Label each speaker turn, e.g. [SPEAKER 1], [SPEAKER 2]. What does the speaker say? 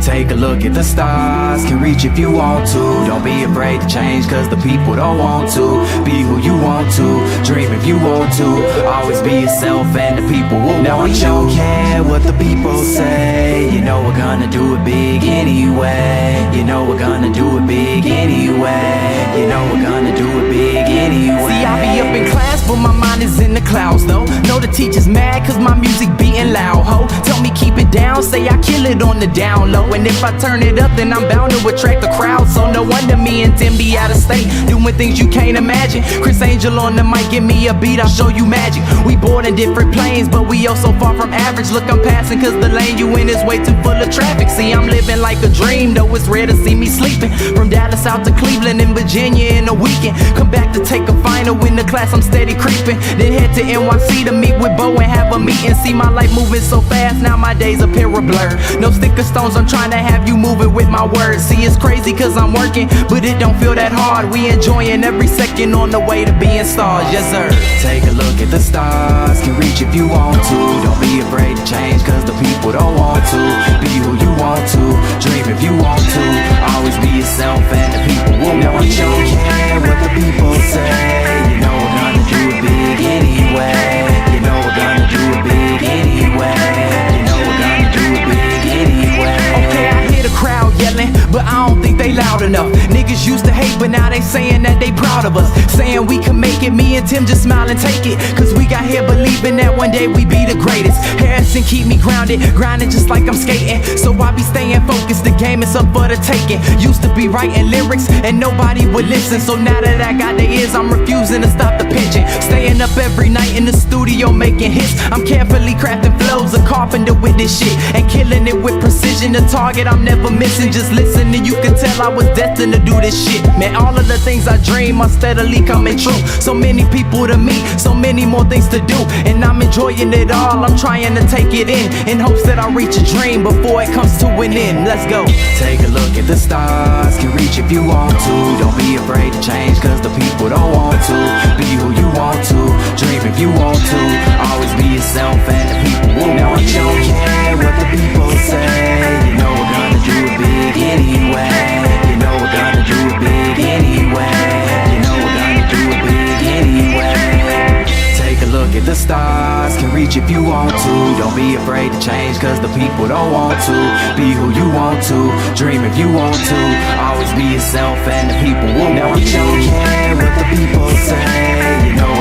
[SPEAKER 1] Take a look at the stars, can reach if you want to. Don't be afraid to change, cause the people don't want to. Be who you want to, dream if you want to. Always be yourself and the people will want you. Now we don't care what the people say. You know we're gonna do it big anyway. You know we're gonna do it big anyway. You know we're gonna do it big anyway. See, I be up in class, but my mind is in the clouds though. Know the teacher's mad cause my music beating loud, ho. Tell me keep it down, say I kill it on the down low. And if I turn it up, then I'm bound to attract the crowd. So no wonder me and Tim be out of state, doing things you can't imagine. Chris Angel on the mic, give me a beat, I'll show you magic. We board in different planes, but we oh so far from average. Look, I'm passing cause the lane you in is way too full of traffic. See, I'm living like a dream, though it's rare to see me sleeping. From Dallas out to Cleveland and Virginia in a weekend. Come back to take a final in the class, I'm steady creeping. Then head to NYC to meet with Bo and have a meeting. See my life moving so fast, now my days appear a blur. No sticker stones, I'm trying to have you moving with my words. See, it's crazy cause I'm working, but it don't feel that hard. We enjoying every second on the way to being stars, yes sir. Take a look at the stars, can reach if you want to. Don't be afraid to change cause the people don't want to. Be who you want to, dream if you want to. Always be yourself and the people will want you. Don't care what the people say. You know we're gonna do it big anyway. You know we're gonna do it big anyway. You know we're gonna do it big anyway. Okay, I hear the crowd yelling, but I don't think they loud enough. Niggas used to hate, but now they saying that they proud of us. Saying we can make it, me and Tim just smile and take it. Cause we got here believing that one day we be the greatest. Harrison keep me grounded, grinding just like I'm skating. So I be staying focused, the game is up for the taking. Used to be writing lyrics and nobody would listen. So now that I got the ears, I'm refusing to stop the pitching. Staying up every night in the studio making hits. I'm carefully crafting flows, a carpenter with this shit. And killing it with precision, the target I'm never missing. Just listening, you can tell I was destined to do this shit. Man, all of the things I dream are steadily coming true. So many people to meet, so many more things to do. And I'm enjoying it all, I'm trying to take it in hopes that I reach a dream before it comes to an end. Let's go. Take a look at the stars, can reach if you want to. Don't be afraid to change cause the people don't want to. Be who you want to, dream if you want to. Always be yourself and the people will want you. Don't care what the people say. You know we're gonna do it big anyway. You know we're gonna do it big anyway. You know we're gonna do it big anyway. Take a look at the stars, can reach if you want to. Don't be afraid to change cause the people don't want to. Be who you want to, dream if you want to. Always be yourself and the people will want you. Don't care what the people say. You know